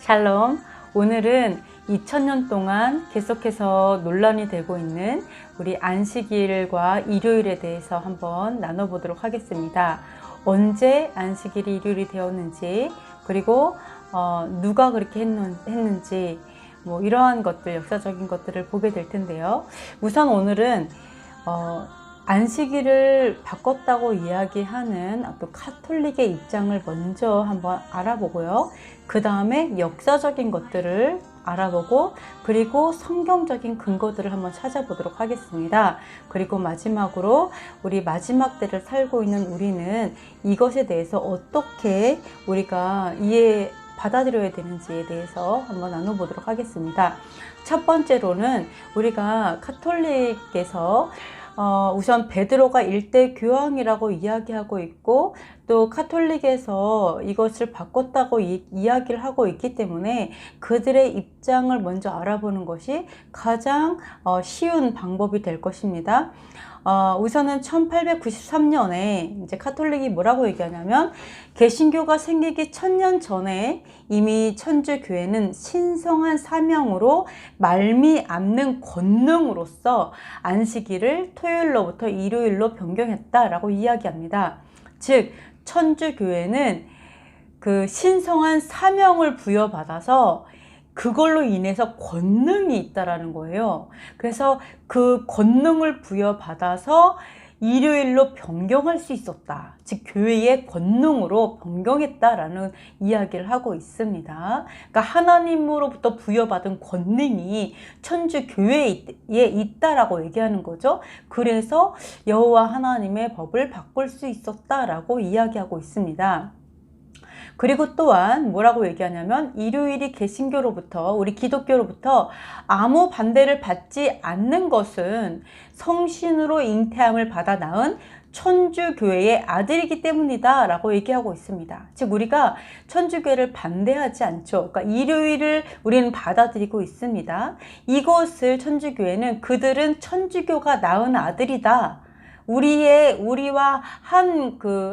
샬롬. 오늘은 2000년 동안 계속해서 논란이 되고 있는 우리 안식일과 일요일에 대해서 한번 나눠보도록 하겠습니다. 언제 안식일이 일요일이 되었는지, 그리고 누가 그렇게 했는지, 뭐 이러한 것들, 역사적인 것들을 보게 될 텐데요. 우선 오늘은 안식일을 바꿨다고 이야기하는 또 카톨릭의 입장을 먼저 한번 알아보고요. 그 다음에 역사적인 것들을 알아보고, 그리고 성경적인 근거들을 한번 찾아보도록 하겠습니다. 그리고 마지막으로 우리 마지막 때를 살고 있는 우리는 이것에 대해서 어떻게 우리가 받아들여야 되는지에 대해서 한번 나눠보도록 하겠습니다. 첫 번째로는 우리가 카톨릭에서 우선 베드로가 일대 교황이라고 이야기하고 있고, 또 카톨릭에서 이것을 바꿨다고 이야기를 하고 있기 때문에 그들의 입장을 먼저 알아보는 것이 가장 쉬운 방법이 될 것입니다. 우선은 1893년에 이제 카톨릭이 뭐라고 얘기하냐면, 개신교가 생기기 1000년 전에 이미 천주교회는 신성한 사명으로 말미암는 권능으로서 안식일을 토요일로부터 일요일로 변경했다라고 이야기합니다. 즉, 천주교회는 그 신성한 사명을 부여받아서 그걸로 인해서 권능이 있다라는 거예요. 그래서 그 권능을 부여받아서 일요일로 변경할 수 있었다. 즉, 교회의 권능으로 변경했다라는 이야기를 하고 있습니다. 그러니까 하나님으로부터 부여받은 권능이 천주교회에 있다라고 얘기하는 거죠. 그래서 여호와 하나님의 법을 바꿀 수 있었다라고 이야기하고 있습니다. 그리고 또한 뭐라고 얘기하냐면, 일요일이 개신교로부터, 우리 기독교로부터 아무 반대를 받지 않는 것은 성신으로 잉태함을 받아 낳은 천주교회의 아들이기 때문이다 라고 얘기하고 있습니다. 즉, 우리가 천주교회를 반대하지 않죠. 그러니까 일요일을 우리는 받아들이고 있습니다. 이것을 천주교회는 그들은 천주교가 낳은 아들이다, 우리와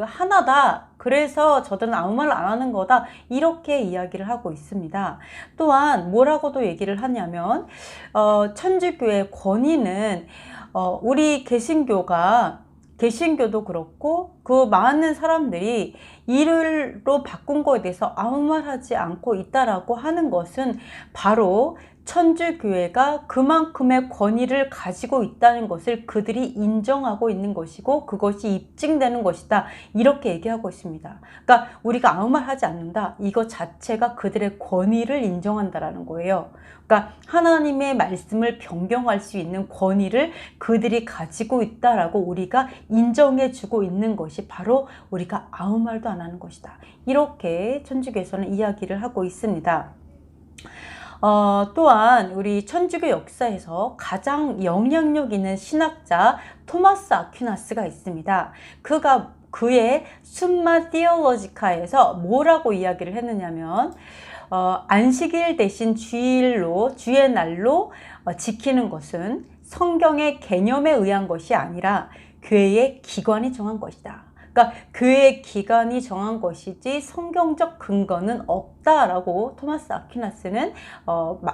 하나다, 그래서 저들은 아무 말 안 하는 거다, 이렇게 이야기를 하고 있습니다. 또한 뭐라고도 얘기를 하냐면, 천주교의 권위는 우리 개신교도 그렇고 그 많은 사람들이 일요일로 바꾼 거에 대해서 아무 말 하지 않고 있다라고 하는 것은 바로 천주교회가 그만큼의 권위를 가지고 있다는 것을 그들이 인정하고 있는 것이고, 그것이 입증되는 것이다, 이렇게 얘기하고 있습니다. 그러니까 우리가 아무 말 하지 않는다, 이것 자체가 그들의 권위를 인정한다라는 거예요. 그러니까 하나님의 말씀을 변경할 수 있는 권위를 그들이 가지고 있다라고 우리가 인정해주고 있는 것이 바로 우리가 아무 말도 안 하는 것이다, 이렇게 천주교에서는 이야기를 하고 있습니다. 또한 우리 천주교 역사에서 가장 영향력 있는 신학자 토마스 아퀴나스가 있습니다. 그의 숨마 디올로지카에서 뭐라고 이야기를 했느냐면, 안식일 대신 주의 날로 지키는 것은 성경의 개념에 의한 것이 아니라 교회의 기관이 정한 것이다. 그러니까 교회의 기관이 정한 것이지 성경적 근거는 없다라고 토마스 아퀴나스는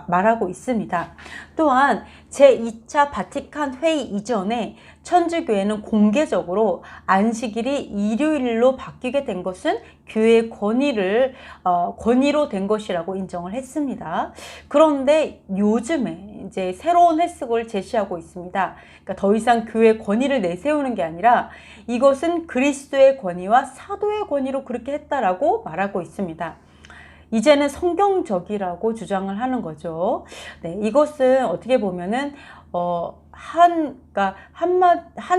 말하고 있습니다. 또한 제2차 바티칸 회의 이전에 천주교회는 공개적으로 안식일이 일요일로 바뀌게 된 것은 교회의 권위로 된 것이라고 인정을 했습니다. 그런데 요즘에 이제 새로운 해석을 제시하고 있습니다. 그러니까 더 이상 교회의 권위를 내세우는 게 아니라 이것은 그리스도의 권위와 사도의 권위로 그렇게 했다라고 말하고 있습니다. 이제는 성경적이라고 주장을 하는 거죠. 네, 이것은 어떻게 보면은 한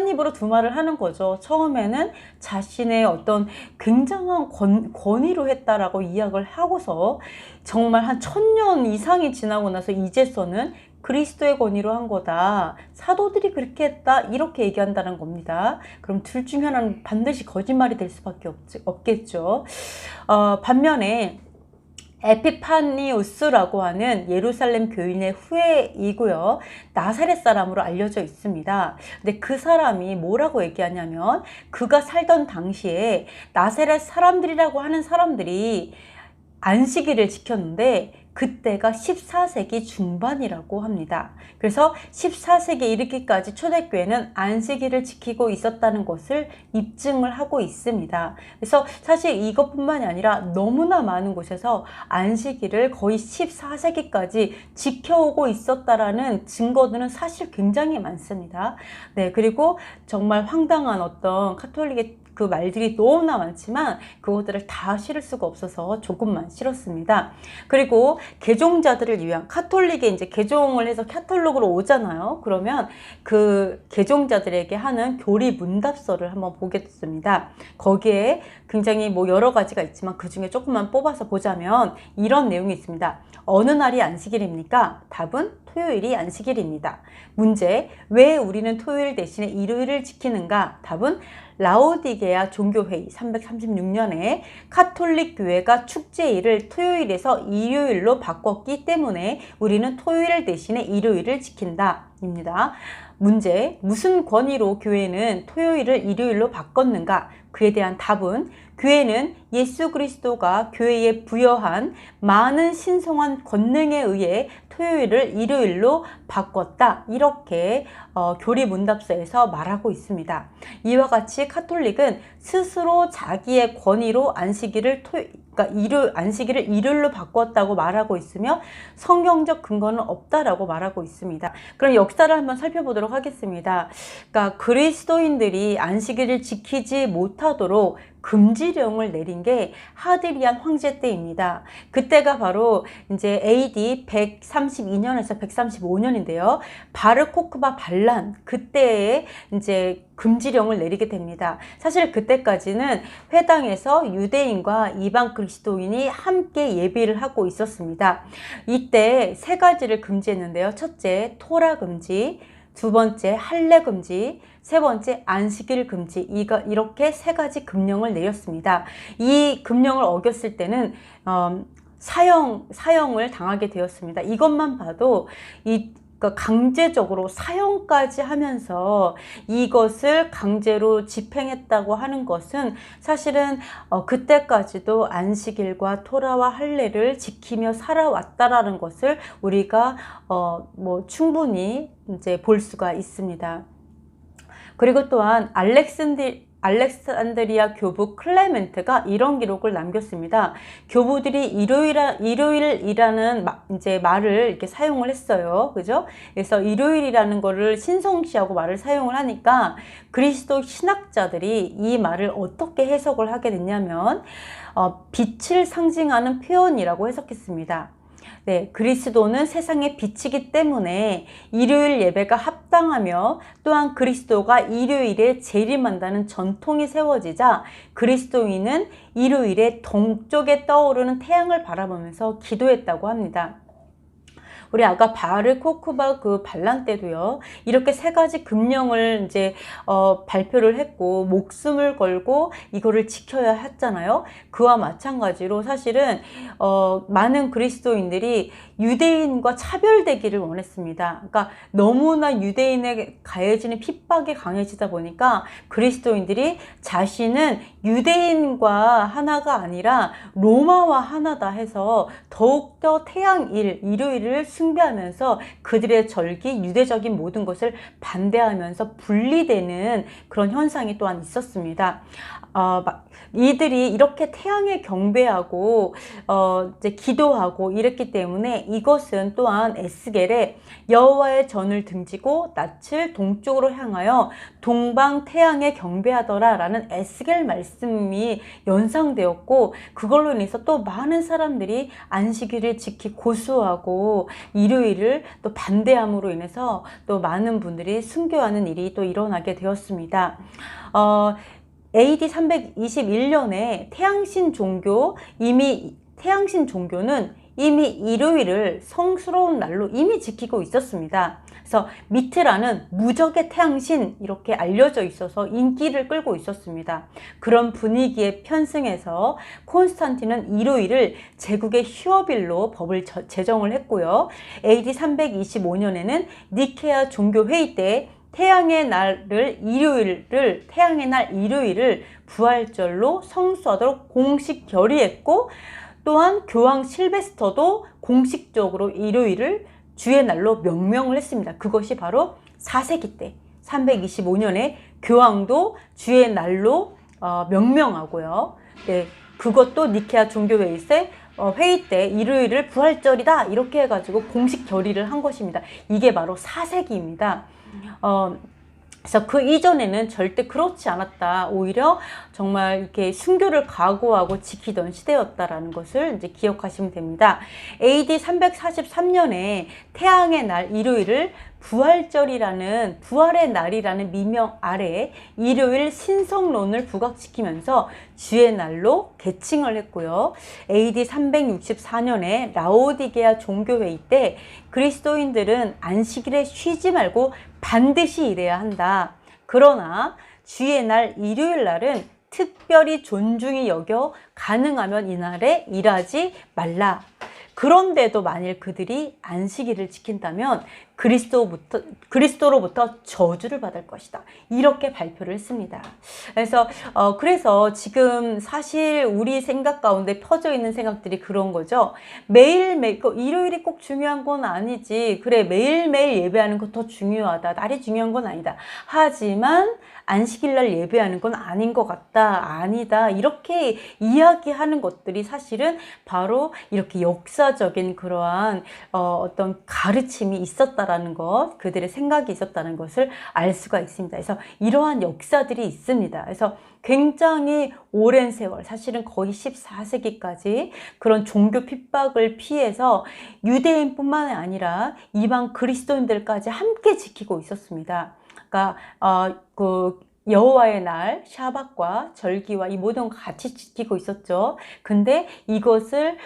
입으로 두 말을 하는 거죠. 처음에는 자신의 어떤 굉장한 권위로 했다라고 이야기를 하고서 정말 한 1000년 이상이 지나고 나서 이제서는 그리스도의 권위로 한 거다, 사도들이 그렇게 했다, 이렇게 얘기한다는 겁니다. 그럼 둘 중에 하나는 반드시 거짓말이 될 수밖에 없겠죠. 반면에 에피파니우스라고 하는 예루살렘 교인의 후예이고요, 나사렛 사람으로 알려져 있습니다. 근데 그 사람이 뭐라고 얘기하냐면, 그가 살던 당시에 나사렛 사람들이라고 하는 사람들이 안식일을 지켰는데 그때가 14세기 중반이라고 합니다. 그래서 14세기 이르기까지 초대교회는 안식일을 지키고 있었다는 것을 입증을 하고 있습니다. 그래서 사실 이것뿐만이 아니라 너무나 많은 곳에서 안식일을 거의 14세기까지 지켜오고 있었다라는 증거들은 사실 굉장히 많습니다. 네, 그리고 정말 황당한 어떤 카톨릭의 그 말들이 너무나 많지만 그것들을 다 실을 수가 없어서 조금만 실었습니다. 그리고 개종자들을 위한, 카톨릭에 이제 개종을 해서 카톨릭으로 오잖아요. 그러면 그 개종자들에게 하는 교리 문답서를 한번 보게 됐습니다. 거기에 굉장히 뭐 여러 가지가 있지만 그 중에 조금만 뽑아서 보자면 이런 내용이 있습니다. 어느 날이 안식일입니까? 답은 토요일이 안식일입니다. 문제, 왜 우리는 토요일 대신에 일요일을 지키는가? 답은 라오디게아 종교회의 336년에 카톨릭 교회가 축제일을 토요일에서 일요일로 바꿨기 때문에 우리는 토요일 대신에 일요일을 지킨다 입니다. 문제, 무슨 권위로 교회는 토요일을 일요일로 바꿨는가? 그에 대한 답은 교회는 예수 그리스도가 교회에 부여한 많은 신성한 권능에 의해 토요일을 일요일로 바꿨다. 이렇게 교리 문답서에서 말하고 있습니다. 이와 같이 카톨릭은 스스로 자기의 권위로 안식일을 안식일을 일요일로 바꿨다고 말하고 있으며 성경적 근거는 없다라고 말하고 있습니다. 그럼 역사를 한번 살펴보도록 하겠습니다. 그러니까 그리스도인들이 안식일을 지키지 못하도록 금지령을 내린 게 하드리안 황제 때입니다. 그때가 바로 이제 AD 132년에서 135년인데요. 바르코크바 반란, 그때에 이제 금지령을 내리게 됩니다. 사실 그때까지는 회당에서 유대인과 이방 그리스도인이 함께 예배를 하고 있었습니다. 이때 세 가지를 금지했는데요. 첫째, 토라 금지, 두 번째, 할례 금지, 세 번째, 안식일 금지. 이렇게 세 가지 금령을 내렸습니다. 이 금령을 어겼을 때는 사형을 당하게 되었습니다. 이것만 봐도 강제적으로 사형까지 하면서 이것을 강제로 집행했다고 하는 것은 사실은 그때까지도 안식일과 토라와 할례를 지키며 살아왔다라는 것을 우리가 충분히 이제 볼 수가 있습니다. 그리고 또한 알렉산드리아 교부 클레멘트가 이런 기록을 남겼습니다. 교부들이 일요일이라는 이제 말을 이렇게 사용을 했어요. 그죠? 그래서 일요일이라는 거를 신성시하고 말을 사용을 하니까 그리스도 신학자들이 이 말을 어떻게 해석을 하게 됐냐면 빛을 상징하는 표현이라고 해석했습니다. 네, 그리스도는 세상의 빛이기 때문에 일요일 예배가 합당하며 또한 그리스도가 일요일에 재림한다는 전통이 세워지자 그리스도인은 일요일에 동쪽에 떠오르는 태양을 바라보면서 기도했다고 합니다. 우리 아까 바르코크바 그 반란 때도요, 이렇게 세 가지 금령을 이제 발표를 했고 목숨을 걸고 이거를 지켜야 했잖아요. 그와 마찬가지로 사실은 많은 그리스도인들이 유대인과 차별되기를 원했습니다. 그러니까 너무나 유대인에 가해지는 핍박이 강해지다 보니까 그리스도인들이 자신은 유대인과 하나가 아니라 로마와 하나다 해서 더욱더 태양일, 일요일을 숭배하면서 그들의 절기, 유대적인 모든 것을 반대하면서 분리되는 그런 현상이 또한 있었습니다. 이들이 이렇게 태양에 경배하고 이제 기도하고 이랬기 때문에 이것은 또한 에스겔에 여호와의 전을 등지고 낯을 동쪽으로 향하여 동방 태양에 경배하더라 라는 에스겔 말씀이 연상되었고, 그걸로 인해서 또 많은 사람들이 안식일을 지키 고수하고 일요일을 또 반대함으로 인해서 또 많은 분들이 순교하는 일이 또 일어나게 되었습니다. AD 321년에 태양신 종교는 이미 일요일을 성스러운 날로 이미 지키고 있었습니다. 그래서 미트라는 무적의 태양신 이렇게 알려져 있어서 인기를 끌고 있었습니다. 그런 분위기에 편승해서 콘스탄틴은 일요일을 제국의 휴업일로 법을 제정을 했고요. AD 325년에는 니케아 종교회의 때 태양의 날 일요일을 부활절로 성수하도록 공식 결의했고, 또한 교황 실베스터도 공식적으로 일요일을 주의 날로 명명을 했습니다. 그것이 바로 4세기 때 325년에 교황도 주의 날로 명명하고요. 네, 그것도 니케아 종교회의 때 회의 때 일요일을 부활절이다 이렇게 해가지고 공식 결의를 한 것입니다. 이게 바로 4세기입니다. 그래서 그 이전에는 절대 그렇지 않았다. 오히려 정말 이렇게 순교를 각오하고 지키던 시대였다라는 것을 이제 기억하시면 됩니다. AD 343년에 태양의 날 일요일을 부활절이라는 부활의 날이라는 미명 아래 일요일 신성론을 부각시키면서 주의 날로 개칭을 했고요. AD 364년에 라오디게아 종교회의 때 그리스도인들은 안식일에 쉬지 말고 반드시 일해야 한다. 그러나 주의 날 일요일 날은 특별히 존중이 여겨 가능하면 이날에 일하지 말라. 그런데도 만일 그들이 안식일을 지킨다면 그리스도로부터 저주를 받을 것이다. 이렇게 발표를 했습니다. 그래서 지금 사실 우리 생각 가운데 퍼져 있는 생각들이 그런 거죠. 매일매일, 일요일이 꼭 중요한 건 아니지. 그래, 매일매일 예배하는 거 더 중요하다. 날이 중요한 건 아니다. 하지만 안식일날 예배하는 건 아닌 것 같다. 아니다. 이렇게 이야기하는 것들이 사실은 바로 이렇게 역사적인 그러한 어떤 가르침이 있었다라는 것, 그들의 생각이 있었다는 것을 알 수가 있습니다. 그래서 이러한 역사들이 있습니다. 그래서 굉장히 오랜 세월, 사실은 거의 14세기까지 그런 종교 핍박을 피해서 유대인뿐만 아니라 이방 그리스도인들까지 함께 지키고 있었습니다. 그러니까 여호와의 날, 샤밧과 절기와 이 모든 걸 같이 지키고 있었죠. 근데 이것을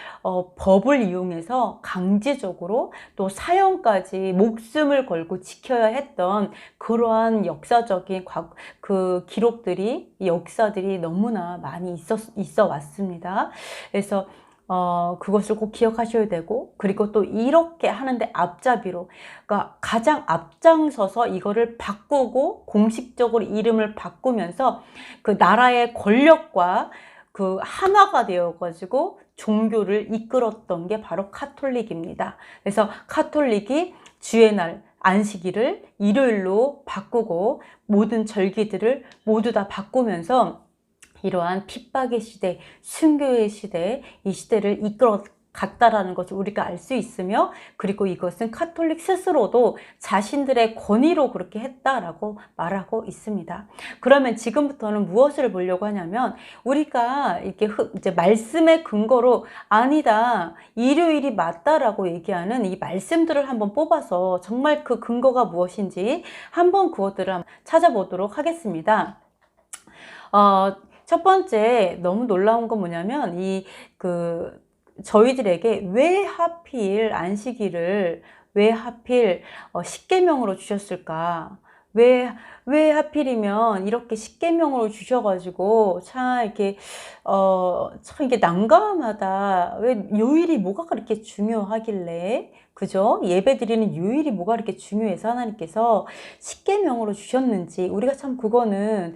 법을 이용해서 강제적으로 또 사형까지 목숨을 걸고 지켜야 했던 그러한 역사적인 기록들이, 역사들이 너무나 많이 있어 왔습니다. 그래서 그것을 꼭 기억하셔야 되고, 그리고 또 이렇게 하는데 앞잡이로, 그러니까 가장 앞장서서 이거를 바꾸고 공식적으로 이름을 바꾸면서 그 나라의 권력과 그 하나가 되어가지고 종교를 이끌었던 게 바로 카톨릭입니다. 그래서 카톨릭이 주의 날 안식일을 일요일로 바꾸고 모든 절기들을 모두 다 바꾸면서 이러한 핍박의 시대, 순교의 시대, 이 시대를 이끌어 갔다라는 것을 우리가 알 수 있으며, 그리고 이것은 카톨릭 스스로도 자신들의 권위로 그렇게 했다라고 말하고 있습니다. 그러면 지금부터는 무엇을 보려고 하냐면, 우리가 이렇게 이제 말씀의 근거로 아니다, 일요일이 맞다라고 얘기하는 이 말씀들을 한번 뽑아서 정말 그 근거가 무엇인지 한번 그것들을 한번 찾아보도록 하겠습니다. 첫 번째 너무 놀라운 건 뭐냐면 저희들에게 왜 하필 안식일을 왜 하필 십계명으로 주셨을까? 왜 하필이면 이렇게 십계명으로 주셔가지고 참 이게 난감하다. 왜 요일이 뭐가 그렇게 중요하길래, 그죠? 예배 드리는 요일이 뭐가 그렇게 중요해서 하나님께서 십계명으로 주셨는지 우리가 참 그거는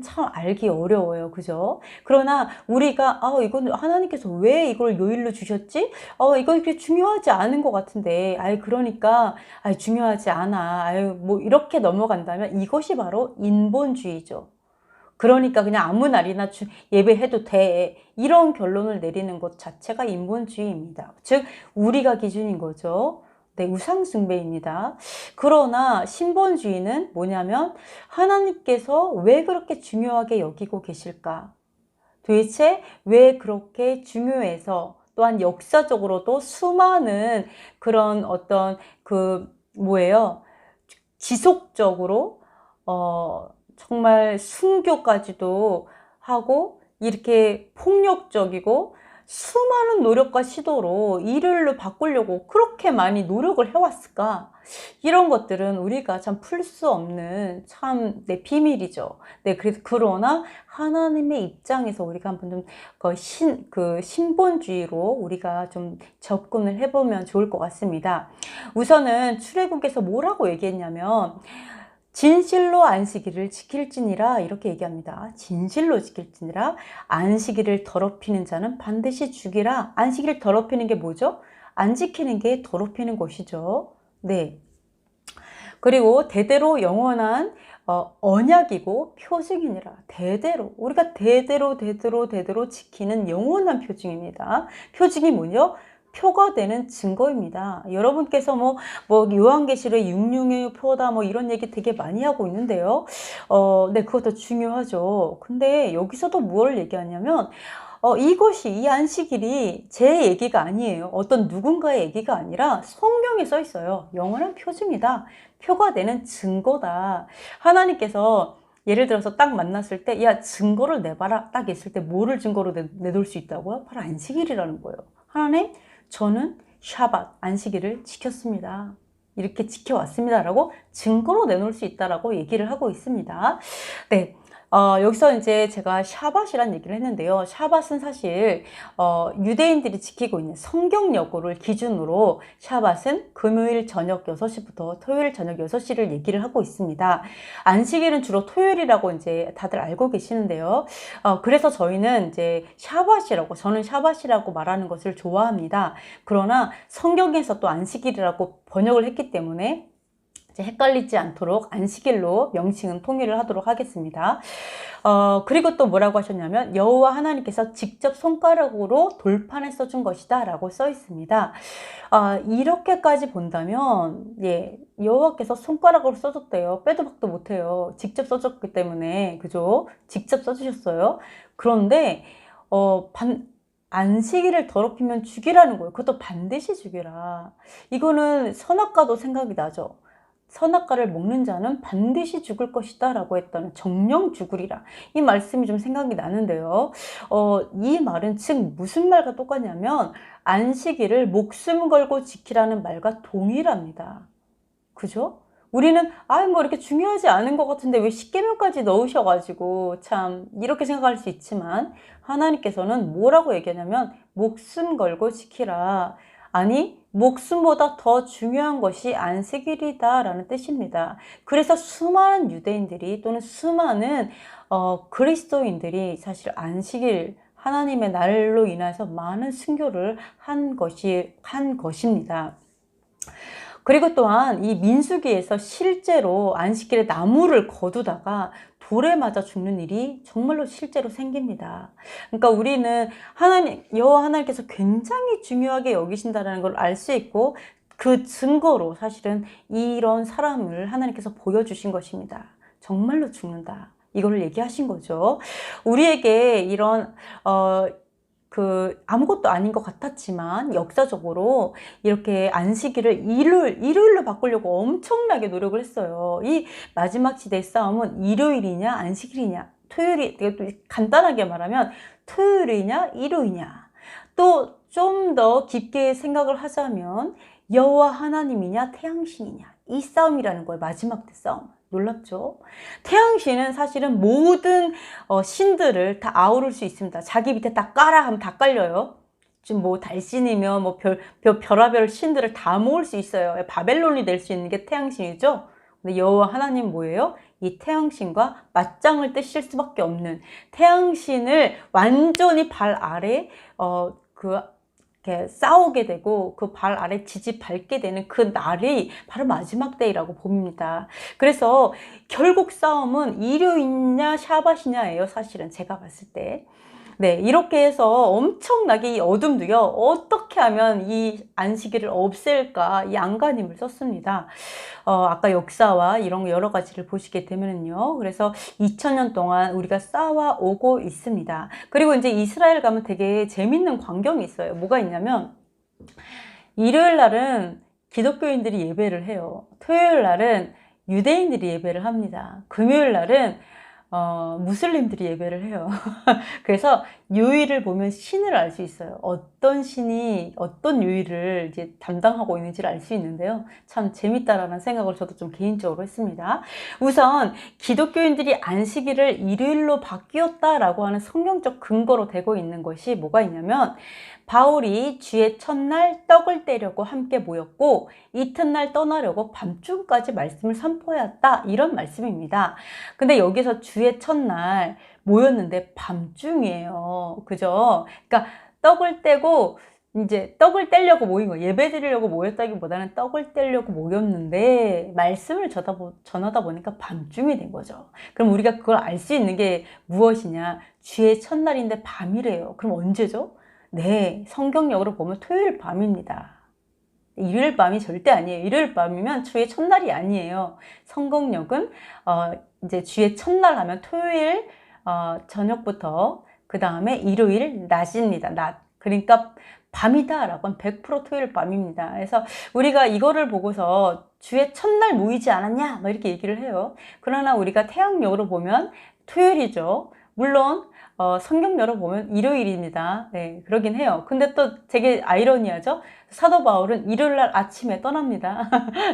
참 알기 어려워요, 그죠? 그러나 우리가 이건 하나님께서 왜 이걸 요일로 주셨지? 이거 이렇게 중요하지 않은 것 같은데, 그러니까 중요하지 않아. 뭐 이렇게 넘어간다면 이것이 바로 인본주의죠. 그러니까 그냥 아무 날이나 예배해도 돼. 이런 결론을 내리는 것 자체가 인본주의입니다. 즉 우리가 기준인 거죠. 네, 우상숭배입니다. 그러나 신본주의는 뭐냐면 하나님께서 왜 그렇게 중요하게 여기고 계실까? 도대체 왜 그렇게 중요해서, 또한 역사적으로도 수많은 그런 어떤 지속적으로 정말 순교까지도 하고 이렇게 폭력적이고 수많은 노력과 시도로 일요일로 바꾸려고 그렇게 많이 노력을 해왔을까? 이런 것들은 우리가 참 풀 수 없는 비밀이죠. 네, 그러나 하나님의 입장에서 우리가 한번 좀 신본주의로 우리가 좀 접근을 해보면 좋을 것 같습니다. 우선은 출애굽에서 뭐라고 얘기했냐면, 진실로 안식일을 지킬지니라 이렇게 얘기합니다. 진실로 지킬지니라. 안식일을 더럽히는 자는 반드시 죽이라. 안식일을 더럽히는 게 뭐죠? 안 지키는 게 더럽히는 것이죠. 네. 그리고 대대로 영원한 언약이고 표징이니라. 대대로 우리가 대대로 지키는 영원한 표징입니다. 표징이 뭐죠? 표가 되는 증거입니다. 여러분께서 뭐 요한계시록의 육룡의 표다 뭐 이런 얘기 되게 많이 하고 있는데요. 네, 그것도 중요하죠. 근데 여기서도 뭘 얘기하냐면 이것이 이 안식일이 제 얘기가 아니에요. 어떤 누군가의 얘기가 아니라 성경에 써 있어요. 영원한 표징이다. 표가 되는 증거다. 하나님께서 예를 들어서 딱 만났을 때, 야, 증거를 내봐라. 딱 있을 때 뭐를 증거로 내놓을 수 있다고요? 바로 안식일이라는 거예요. 하나님, 저는 샤밧, 안식일을 지켰습니다. 이렇게 지켜왔습니다. 라고 증거로 내놓을 수 있다라고 얘기를 하고 있습니다. 네. 여기서 이제 제가 샤밧이란 얘기를 했는데요. 샤밧은 사실 유대인들이 지키고 있는 성경 여고를 기준으로 샤밧은 금요일 저녁 6시부터 토요일 저녁 6시를 얘기를 하고 있습니다. 안식일은 주로 토요일이라고 이제 다들 알고 계시는데요. 그래서 저희는 이제 저는 샤밧이라고 말하는 것을 좋아합니다. 그러나 성경에서 또 안식일이라고 번역을 했기 때문에 헷갈리지 않도록 안식일로 명칭은 통일을 하도록 하겠습니다. 그리고 또 뭐라고 하셨냐면 여호와 하나님께서 직접 손가락으로 돌판에 써준 것이다 라고 써 있습니다. 이렇게까지 본다면 예, 여호와께서 손가락으로 써줬대요. 빼도 박도 못해요. 직접 써줬기 때문에 그죠? 직접 써주셨어요. 그런데 안식일을 더럽히면 죽이라는 거예요. 그것도 반드시 죽이라. 이거는 선악과도 생각이 나죠. 선악과를 먹는 자는 반드시 죽을 것이다 라고 했다는 정령 죽으리라. 이 말씀이 좀 생각이 나는데요. 이 말은 즉 무슨 말과 똑같냐면 안식일을 목숨 걸고 지키라는 말과 동일합니다. 그죠? 우리는 뭐 이렇게 중요하지 않은 것 같은데 왜 십계명까지 넣으셔가지고 참 이렇게 생각할 수 있지만 하나님께서는 뭐라고 얘기하냐면 목숨 걸고 지키라. 아니 목숨보다 더 중요한 것이 안식일이다 라는 뜻입니다. 그래서 수많은 유대인들이 또는 수많은 그리스도인들이 사실 안식일 하나님의 날로 인해서 많은 순교를 한 것입니다. 그리고 또한 이 민수기에서 실제로 안식일에 나무를 거두다가 돌에 맞아 죽는 일이 정말로 실제로 생깁니다. 그러니까 우리는 여호와 하나님께서 굉장히 중요하게 여기신다는 걸 알 수 있고 그 증거로 사실은 이런 사람을 하나님께서 보여주신 것입니다. 정말로 죽는다. 이걸 얘기하신 거죠. 우리에게 이런 아무것도 아닌 것 같았지만 역사적으로 이렇게 안식일을 일요일로 바꾸려고 엄청나게 노력을 했어요. 이 마지막 시대의 싸움은 일요일이냐 안식일이냐 간단하게 말하면 토요일이냐 일요일이냐 또 좀 더 깊게 생각을 하자면 여호와 하나님이냐 태양신이냐 이 싸움이라는 거예요. 마지막 때 싸움. 놀랍죠? 태양신은 사실은 모든 신들을 다 아우를 수 있습니다. 자기 밑에 다 깔아 하면 다 깔려요. 지금 뭐 달신이며 뭐 별하별 신들을 다 모을 수 있어요. 바벨론이 될 수 있는 게 태양신이죠. 근데 여호와 하나님 뭐예요? 이 태양신과 맞짱을 뜨실 수밖에 없는 태양신을 완전히 발 아래 이렇게 싸우게 되고 그 발 아래 지지 밟게 되는 그 날이 바로 마지막 때이라고 봅니다. 그래서 결국 싸움은 일요일이냐 샤밧이냐예요. 사실은 제가 봤을 때. 네, 이렇게 해서 엄청나게 이 어둠도요. 어떻게 하면 이 안식일을 없앨까 이 안간힘을 썼습니다. 아까 역사와 이런 여러 가지를 보시게 되면요. 그래서 2000년 동안 우리가 싸워오고 있습니다. 그리고 이제 이스라엘 가면 되게 재밌는 광경이 있어요. 뭐가 있냐면 일요일 날은 기독교인들이 예배를 해요. 토요일 날은 유대인들이 예배를 합니다. 금요일 날은 무슬림들이 예배를 해요. 그래서 요일을 보면 신을 알 수 있어요. 어떤 신이 어떤 요일을 이제 담당하고 있는지를 알 수 있는데요. 참 재밌다라는 생각을 저도 좀 개인적으로 했습니다. 우선 기독교인들이 안식일을 일요일로 바뀌었다라고 하는 성경적 근거로 되고 있는 것이 뭐가 있냐면, 바울이 주의 첫날 떡을 떼려고 함께 모였고 이튿날 떠나려고 밤중까지 말씀을 선포하였다, 이런 말씀입니다. 근데 여기서 주의 첫날 모였는데 밤중이에요. 그죠? 그러니까 떡을 떼고 이제 떡을 떼려고 모인 거예요. 예배 드리려고 모였다기보다는 떡을 떼려고 모였는데 말씀을 전하다 보니까 밤중이 된 거죠. 그럼 우리가 그걸 알 수 있는 게 무엇이냐? 주의 첫날인데 밤이래요. 그럼 언제죠? 네, 성경적으로 보면 토요일 밤입니다. 일요일 밤이 절대 아니에요. 일요일 밤이면 주의 첫날이 아니에요. 성경력은 이제 주의 첫날 하면 토요일 저녁부터 그 다음에 일요일 낮입니다. 낮. 그러니까 밤이다 라고 하면 100% 토요일 밤입니다. 그래서 우리가 이거를 보고서 주의 첫날 모이지 않았냐 뭐 이렇게 얘기를 해요. 그러나 우리가 태양력으로 보면 토요일이죠. 물론 성경열어 보면 일요일입니다. 네, 그러긴 해요. 근데 또 되게 아이러니하죠? 사도 바울은 일요일 날 아침에 떠납니다.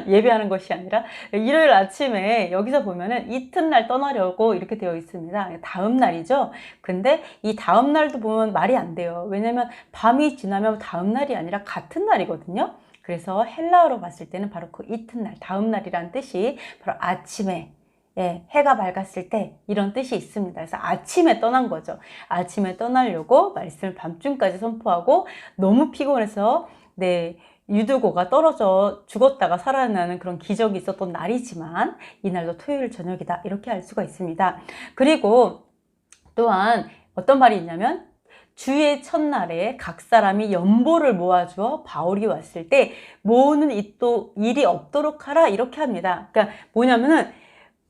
예배하는 것이 아니라 일요일 아침에 여기서 보면은 이튿날 떠나려고 이렇게 되어 있습니다. 다음 날이죠. 근데 이 다음 날도 보면 말이 안 돼요. 왜냐면 밤이 지나면 다음 날이 아니라 같은 날이거든요. 그래서 헬라어로 봤을 때는 바로 그 이튿날, 다음 날이라는 뜻이 바로 아침에, 예, 해가 밝았을 때, 이런 뜻이 있습니다. 그래서 아침에 떠난 거죠. 아침에 떠나려고 말씀을 밤중까지 선포하고 너무 피곤해서 네, 유두고가 떨어져 죽었다가 살아나는 그런 기적이 있었던 날이지만 이날도 토요일 저녁이다, 이렇게 알 수가 있습니다. 그리고 또한 어떤 말이 있냐면, 주의 첫날에 각 사람이 연보를 모아주어 바울이 왔을 때 모으는 일이 없도록 하라, 이렇게 합니다. 그러니까 뭐냐면은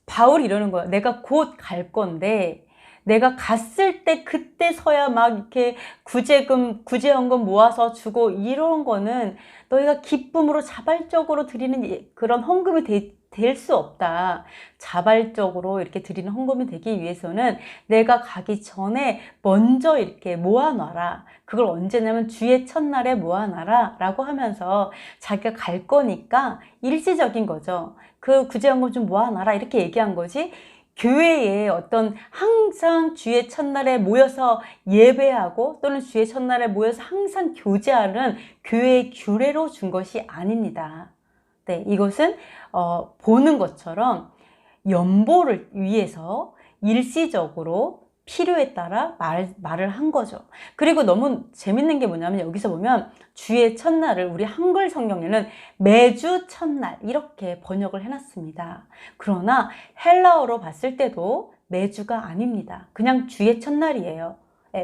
바울이 이러는 거야. 내가 곧 갈 건데 내가 갔을 때 그때서야 막 이렇게 구제연금 모아서 주고 이런 거는 너희가 기쁨으로 자발적으로 드리는 그런 헌금이 될 수 없다. 자발적으로 이렇게 드리는 헌금이 되기 위해서는 내가 가기 전에 먼저 이렇게 모아놔라. 그걸 언제냐면 주의 첫날에 모아놔라 라고 하면서 자기가 갈 거니까 일시적인 거죠. 그 구제연금 좀 모아놔라, 이렇게 얘기한 거지. 교회에 어떤 항상 주의 첫날에 모여서 예배하고 또는 주의 첫날에 모여서 항상 교제하는 교회의 규례로 준 것이 아닙니다. 네, 이것은 보는 것처럼 연보를 위해서 일시적으로 필요에 따라 말을 한 거죠. 그리고 너무 재밌는 게 뭐냐면, 여기서 보면 주의 첫날을 우리 한글 성경에는 매주 첫날 이렇게 번역을 해놨습니다. 그러나 헬라어로 봤을 때도 매주가 아닙니다. 그냥 주의 첫날이에요.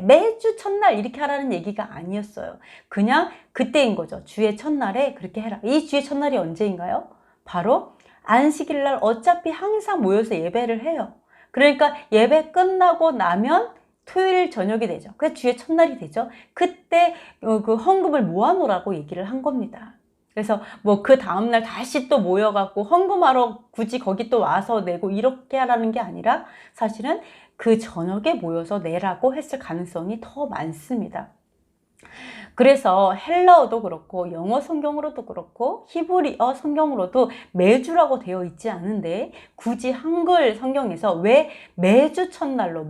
매주 첫날 이렇게 하라는 얘기가 아니었어요. 그냥 그때인 거죠. 주의 첫날에 그렇게 해라. 이 주의 첫날이 언제인가요? 바로 안식일 날 어차피 항상 모여서 예배를 해요. 그러니까 예배 끝나고 나면 토요일 저녁이 되죠. 그게 주의 첫날이 되죠. 그때 그 헌금을 모아놓으라고 얘기를 한 겁니다. 그래서 뭐 그 다음날 다시 또 모여갖고 헌금하러 굳이 거기 또 와서 내고 이렇게 하라는 게 아니라 사실은 그 저녁에 모여서 내라고 했을 가능성이 더 많습니다. 그래서 헬라어도 그렇고 영어 성경으로도 그렇고 히브리어 성경으로도 매주라고 되어 있지 않은데 굳이 한글 성경에서 왜 매주 첫날로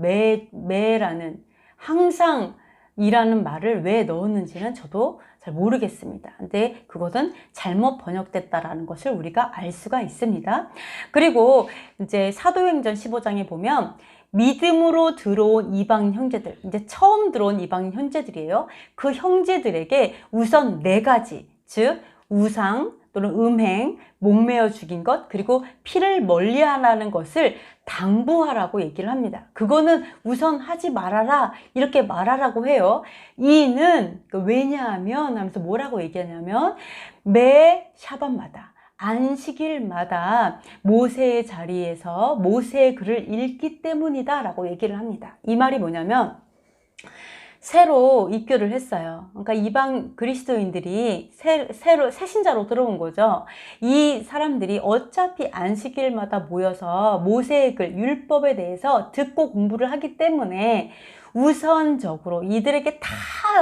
매라는 항상 이라는 말을 왜 넣었는지는 저도 잘 모르겠습니다. 근데 그것은 잘못 번역됐다라는 것을 우리가 알 수가 있습니다. 그리고 이제 사도행전 15장에 보면 믿음으로 들어온 이방 형제들, 이제 처음 들어온 이방 형제들이에요. 그 형제들에게 우선 4가지, 즉 우상 또는 음행, 목매어 죽인 것, 그리고 피를 멀리하라는 것을 당부하라고 얘기를 합니다. 그거는 우선 하지 말아라, 이렇게 말하라고 해요. 이는 왜냐하면 하면서 뭐라고 얘기하냐면, 매 샤bat마다, 안식일마다 모세의 자리에서 모세의 글을 읽기 때문이다 라고 얘기를 합니다. 이 말이 뭐냐면, 새로 입교를 했어요. 그러니까 이방 그리스도인들이 새로 새신자로 들어온 거죠. 이 사람들이 어차피 안식일마다 모여서 모세의 글, 율법에 대해서 듣고 공부를 하기 때문에 우선적으로 이들에게 다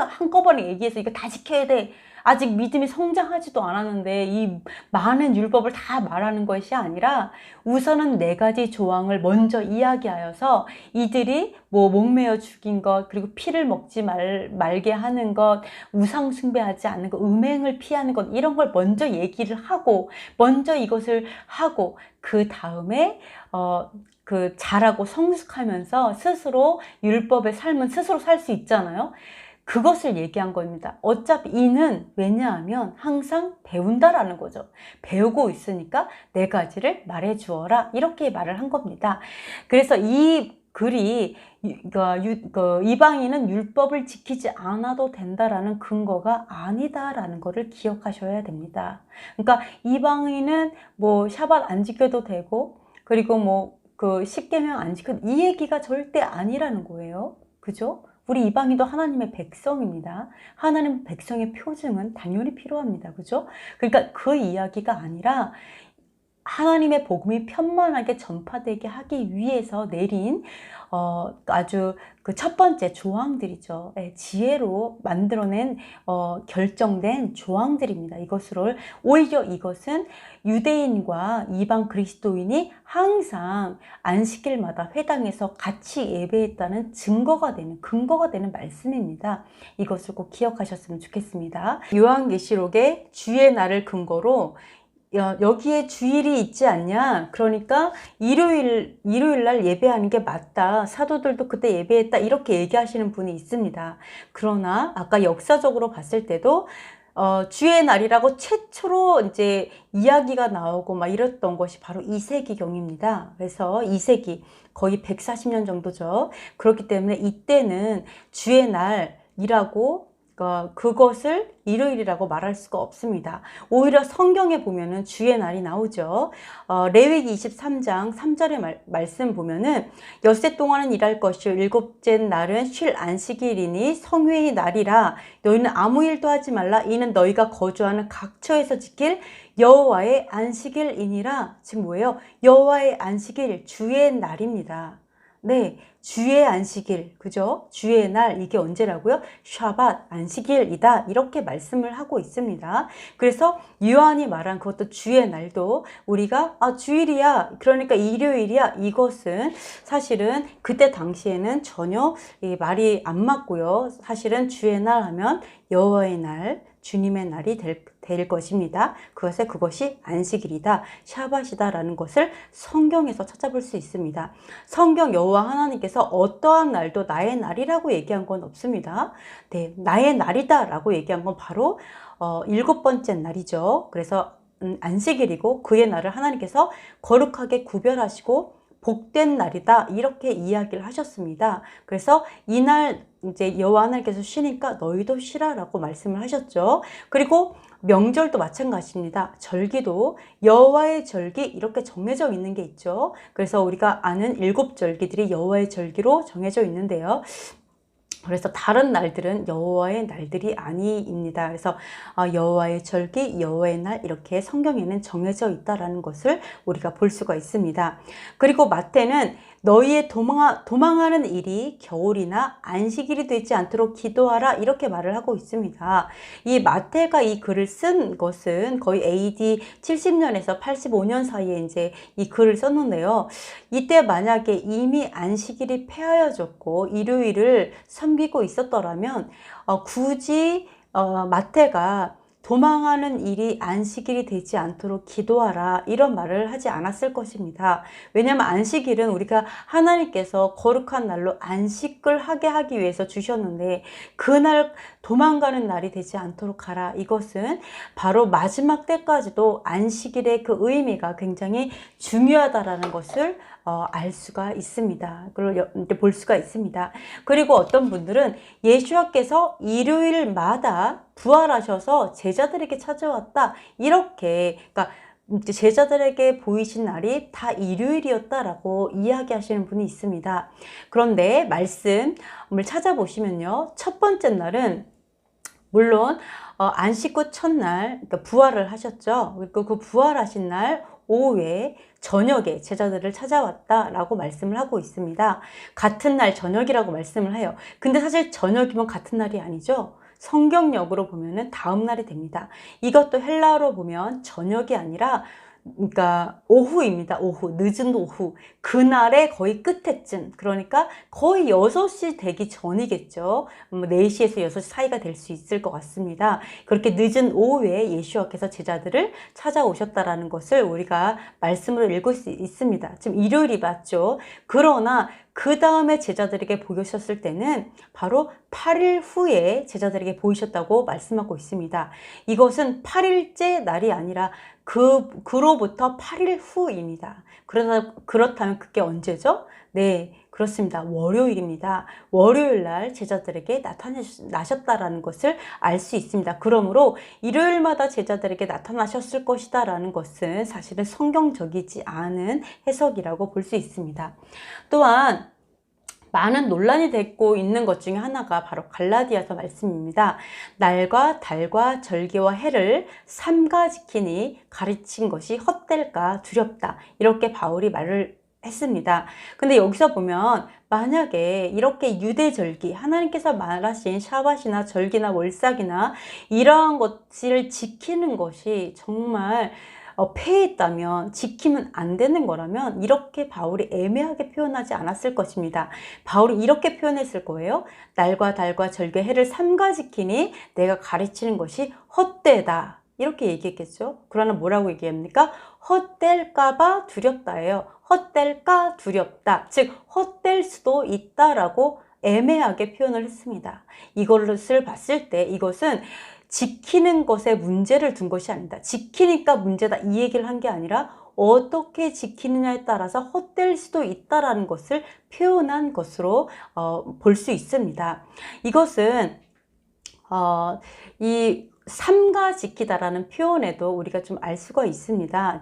한꺼번에 얘기해서 이거 다 지켜야 돼. 아직 믿음이 성장하지도 않았는데 이 많은 율법을 다 말하는 것이 아니라 우선은 4가지 조항을 먼저 이야기하여서 이들이 뭐 목매어 죽인 것, 그리고 피를 먹지 말게 하는 것, 우상 숭배하지 않는 것, 음행을 피하는 것, 이런 걸 먼저 얘기를 하고 먼저 이것을 하고 그 다음에 잘하고 성숙하면서 스스로 율법의 삶은 스스로 살 수 있잖아요. 그것을 얘기한 겁니다. 어차피 이는 왜냐하면 항상 배운다라는 거죠. 배우고 있으니까 4가지를 말해 주어라, 이렇게 말을 한 겁니다. 그래서 이 글이 이방인은 율법을 지키지 않아도 된다라는 근거가 아니다라는 것을 기억하셔야 됩니다. 그러니까 이방인은 뭐 샤밧 안 지켜도 되고, 그리고 뭐 그 십계명 안 지켜도, 이 얘기가 절대 아니라는 거예요. 그죠? 우리 이방인도 하나님의 백성입니다. 하나님 백성의 표징은 당연히 필요합니다. 그죠? 그러니까 그 이야기가 아니라 하나님의 복음이 편만하게 전파되게 하기 위해서 내린 아주 그 첫 번째 조항들이죠. 지혜로 만들어낸 결정된 조항들입니다. 오히려 이것은 유대인과 이방 그리스도인이 항상 안식일마다 회당에서 같이 예배했다는 근거가 되는 말씀입니다. 이것을 꼭 기억하셨으면 좋겠습니다. 요한계시록의 주의 날을 근거로 여기에 주일이 있지 않냐? 그러니까 일요일 날 예배하는 게 맞다. 사도들도 그때 예배했다. 이렇게 얘기하시는 분이 있습니다. 그러나 아까 역사적으로 봤을 때도 주의 날이라고 최초로 이제 이야기가 나오고 막 이랬던 것이 바로 2세기경입니다. 그래서 2세기 거의 140년 정도죠. 그렇기 때문에 이때는 주의 날이라고 그것을 일요일이라고 말할 수가 없습니다. 오히려 성경에 보면은 주의 날이 나오죠. 레위기 23장 3절의 말씀 보면은 엿새 동안은 일할 것이요 7째 날은 쉴 안식일이니 성회의 날이라 너희는 아무 일도 하지 말라. 이는 너희가 거주하는 각처에서 지킬 여호와의 안식일이니라. 즉 뭐예요? 여호와의 안식일, 주의 날입니다. 네, 주의 안식일, 그죠? 주의 날, 이게 언제라고요? 샤밧, 안식일이다, 이렇게 말씀을 하고 있습니다. 그래서 요한이 말한 그것도 주의 날도 우리가 주일이야, 그러니까 일요일이야, 이것은 사실은 그때 당시에는 전혀 말이 안 맞고요. 사실은 주의 날 하면 여호와의 날, 주님의 날이 될 것입니다. 그것이 안식일이다, 샤밧이다 라는 것을 성경에서 찾아볼 수 있습니다. 성경 여호와 하나님께서 어떠한 날도 나의 날이라고 얘기한 건 없습니다. 네, 나의 날이다 라고 얘기한 건 바로 7번째 날이죠. 그래서 안식일이고 그의 날을 하나님께서 거룩하게 구별하시고 복된 날이다, 이렇게 이야기를 하셨습니다. 그래서 이날 이제 여호와 하나님께서 쉬니까 너희도 쉬라라고 말씀을 하셨죠. 그리고 명절도 마찬가지입니다. 절기도 여호와의 절기, 이렇게 정해져 있는 게 있죠. 그래서 우리가 아는 7절기들이 여호와의 절기로 정해져 있는데요. 그래서 다른 날들은 여호와의 날들이 아니입니다. 그래서 여호와의 절기, 여호와의 날, 이렇게 성경에는 정해져 있다라는 것을 우리가 볼 수가 있습니다. 그리고 마태는 너희의 도망하는 일이 겨울이나 안식일이 되지 않도록 기도하라, 이렇게 말을 하고 있습니다. 이 마태가 이 글을 쓴 것은 거의 AD 70년에서 85년 사이에 이제 이 글을 썼는데요. 이때 만약에 이미 안식일이 폐하여졌고 일요일을 섬기고 있었더라면 굳이 마태가 도망하는 일이 안식일이 되지 않도록 기도하라, 이런 말을 하지 않았을 것입니다. 왜냐하면 안식일은 우리가 하나님께서 거룩한 날로 안식을 하게 하기 위해서 주셨는데 그날 도망가는 날이 되지 않도록 하라, 이것은 바로 마지막 때까지도 안식일의 그 의미가 굉장히 중요하다라는 것을 알 수가 있습니다. 그리고 볼 수가 있습니다. 그리고 어떤 분들은 예수와께서 일요일마다 부활하셔서 제자들에게 찾아왔다, 이렇게, 그러니까 제자들에게 보이신 날이 다 일요일이었다라고 이야기하시는 분이 있습니다. 그런데 말씀을 찾아보시면요, 첫 번째 날은 물론 안식 후 첫날, 그러니까 부활을 하셨죠. 그리고 그 부활하신 날 오후에 저녁에 제자들을 찾아왔다라고 말씀을 하고 있습니다. 같은 날 저녁이라고 말씀을 해요. 근데 사실 저녁이면 같은 날이 아니죠. 성경역으로 보면은 다음 날이 됩니다. 이것도 헬라어로 보면 저녁이 아니라 그러니까 오후입니다. 오후, 늦은 오후. 그날의 거의 끝에쯤. 그러니까 거의 6시 되기 전이겠죠. 4시에서 6시 사이가 될 수 있을 것 같습니다. 그렇게 늦은 오후에 예수와께서 제자들을 찾아오셨다라는 것을 우리가 말씀으로 읽을 수 있습니다. 지금 일요일이 맞죠. 그러나 그 다음에 제자들에게 보이셨을 때는 바로 8일 후에 제자들에게 보이셨다고 말씀하고 있습니다. 이것은 8일째 날이 아니라 그로부터 8일 후입니다. 그렇다면 그게 언제죠? 네, 그렇습니다. 월요일입니다. 월요일 날 제자들에게 나타나셨다라는 것을 알 수 있습니다. 그러므로 일요일마다 제자들에게 나타나셨을 것이다라는 것은 사실은 성경적이지 않은 해석이라고 볼 수 있습니다. 또한 많은 논란이 되고 있는 것 중에 하나가 바로 갈라디아서 말씀입니다. 날과 달과 절기와 해를 삼가 지키니 가르친 것이 헛될까 두렵다. 이렇게 바울이 말을 했습니다. 근데 여기서 보면 만약에 이렇게 유대절기, 하나님께서 말하신 샤밧이나 절기나 월삭이나 이러한 것을 지키는 것이 정말 폐했다면, 지키면 안 되는 거라면 이렇게 바울이 애매하게 표현하지 않았을 것입니다. 바울이 이렇게 표현했을 거예요. 날과 달과 절개 해를 삼가 지키니 내가 가르치는 것이 헛되다. 이렇게 얘기했겠죠. 그러나 뭐라고 얘기합니까? 헛될까봐 두렵다예요. 헛될까 두렵다. 즉 헛될 수도 있다라고 애매하게 표현을 했습니다. 이것을 봤을 때 이것은 지키는 것에 문제를 둔 것이 아니다. 지키니까 문제다 이 얘기를 한 게 아니라 어떻게 지키느냐에 따라서 헛될 수도 있다라는 것을 표현한 것으로 볼 수 있습니다. 이것은 이 삼가 지키다라는 표현에도 우리가 좀 알 수가 있습니다.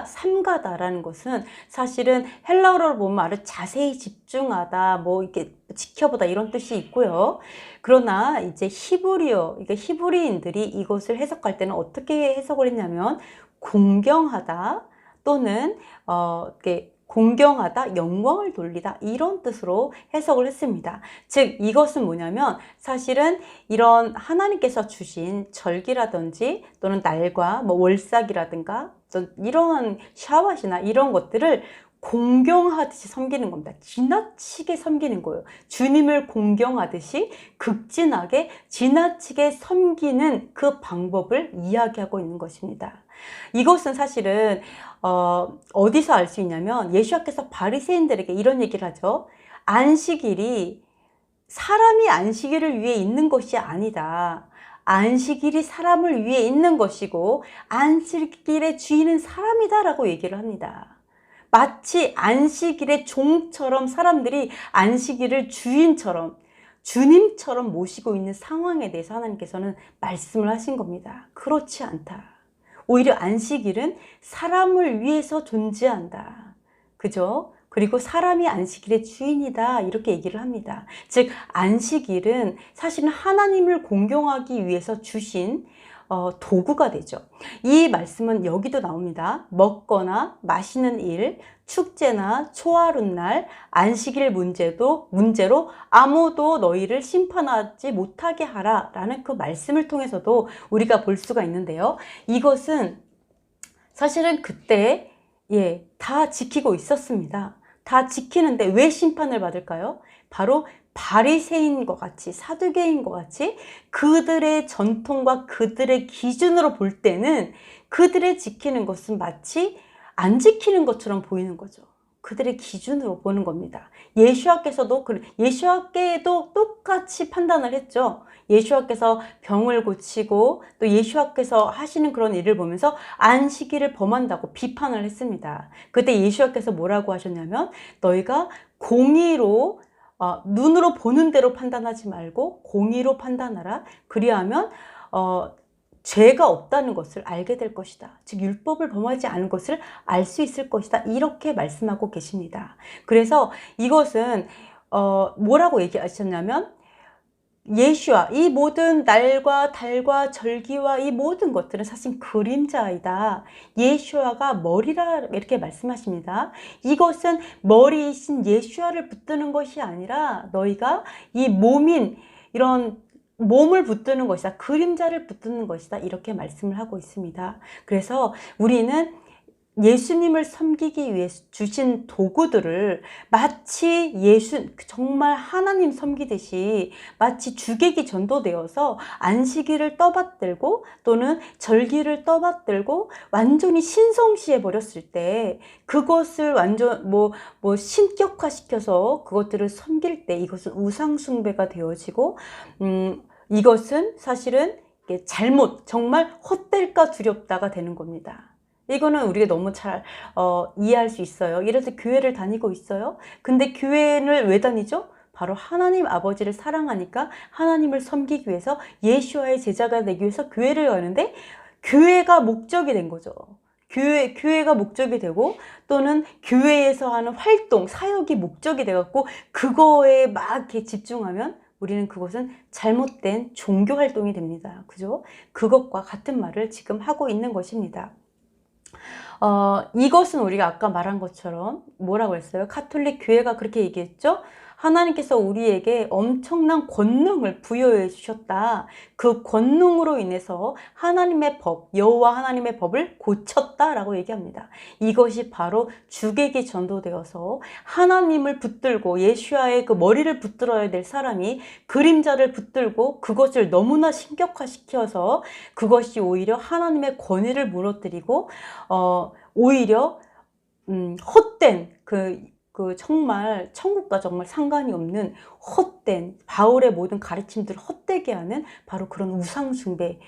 삼가다라는 것은 사실은 헬라어로 보면 아주 자세히 집중하다, 뭐 이렇게 지켜보다 이런 뜻이 있고요. 그러나 이제 그러니까 히브리인들이 이것을 해석할 때는 어떻게 해석을 했냐면 공경하다 또는 이렇게 공경하다, 영광을 돌리다 이런 뜻으로 해석을 했습니다. 즉 이것은 뭐냐면 사실은 이런 하나님께서 주신 절기라든지 또는 날과 뭐 월삭이라든가 이런 샤밧이나 이런 것들을 공경하듯이 섬기는 겁니다. 지나치게 섬기는 거예요. 주님을 공경하듯이 극진하게 지나치게 섬기는 그 방법을 이야기하고 있는 것입니다. 이것은 사실은 어디서 알 수 있냐면 예수께서 바리새인들에게 이런 얘기를 하죠. 안식일이 사람이 안식일을 위해 있는 것이 아니다. 안식일이 사람을 위해 있는 것이고 안식일의 주인은 사람이다라고 얘기를 합니다. 마치 안식일의 종처럼 사람들이 안식일을 주인처럼 주님처럼 모시고 있는 상황에 대해서 하나님께서는 말씀을 하신 겁니다. 그렇지 않다. 오히려 안식일은 사람을 위해서 존재한다. 그죠? 그리고 사람이 안식일의 주인이다. 이렇게 얘기를 합니다. 즉 안식일은 사실은 하나님을 공경하기 위해서 주신 도구가 되죠. 이 말씀은 여기도 나옵니다. 먹거나 마시는 일, 축제나 초하룻날, 안식일 문제로 아무도 너희를 심판하지 못하게 하라 라는 그 말씀을 통해서도 우리가 볼 수가 있는데요. 이것은 사실은 그때 다 지키고 있었습니다. 다 지키는데 왜 심판을 받을까요? 바로 바리새인과 같이 사두개인과 같이 그들의 전통과 그들의 기준으로 볼 때는 그들의 지키는 것은 마치 안 지키는 것처럼 보이는 거죠. 그들의 기준으로 보는 겁니다. 예수께도 똑같이 판단을 했죠. 예수께서 병을 고치고 또 예수께서 하시는 그런 일을 보면서 안식일을 범한다고 비판을 했습니다. 그때 예수께서 뭐라고 하셨냐면 너희가 공의로 눈으로 보는 대로 판단하지 말고 공의로 판단하라. 그리하면 죄가 없다는 것을 알게 될 것이다. 즉 율법을 범하지 않은 것을 알 수 있을 것이다. 이렇게 말씀하고 계십니다. 그래서 이것은 뭐라고 얘기하셨냐면 예수와 이 모든 날과 달과 절기와 이 모든 것들은 사실 그림자이다. 예수와가 머리라 이렇게 말씀하십니다. 이것은 머리이신 예수와를 붙드는 것이 아니라 너희가 이 몸인 이런 몸을 붙드는 것이다. 그림자를 붙드는 것이다. 이렇게 말씀을 하고 있습니다. 그래서 우리는 예수님을 섬기기 위해 주신 도구들을 마치 정말 하나님 섬기듯이 마치 주객이 전도되어서 안식일을 떠받들고 또는 절기를 떠받들고 완전히 신성시해 버렸을 때 그것을 완전 신격화시켜서 그것들을 섬길 때 이것은 우상숭배가 되어지고 이것은 사실은 잘못 정말 헛될까 두렵다가 되는 겁니다. 이거는 우리가 너무 잘 이해할 수 있어요. 예를 들어 교회를 다니고 있어요. 근데 교회를 왜 다니죠? 바로 하나님 아버지를 사랑하니까 하나님을 섬기기 위해서 예수와의 제자가 되기 위해서 교회를 가는데 교회가 목적이 된 거죠. 교회가 목적이 되고 또는 교회에서 하는 활동, 사역이 목적이 돼갖고 그거에 막 이렇게 집중하면 우리는 그것은 잘못된 종교 활동이 됩니다. 그죠? 그것과 같은 말을 지금 하고 있는 것입니다. 이것은 우리가 아까 말한 것처럼 뭐라고 했어요? 카톨릭 교회가 그렇게 얘기했죠? 하나님께서 우리에게 엄청난 권능을 부여해 주셨다. 그 권능으로 인해서 하나님의 법, 여호와 하나님의 법을 고쳤다라고 얘기합니다. 이것이 바로 주객이 전도되어서 하나님을 붙들고 예수와의 그 머리를 붙들어야 될 사람이 그림자를 붙들고 그것을 너무나 신격화시켜서 그것이 오히려 하나님의 권위를 무너뜨리고 오히려 헛된 정말 천국과 정말 상관이 없는 헛된 바울의 모든 가르침들을 헛되게 하는 바로 그런 우상숭배,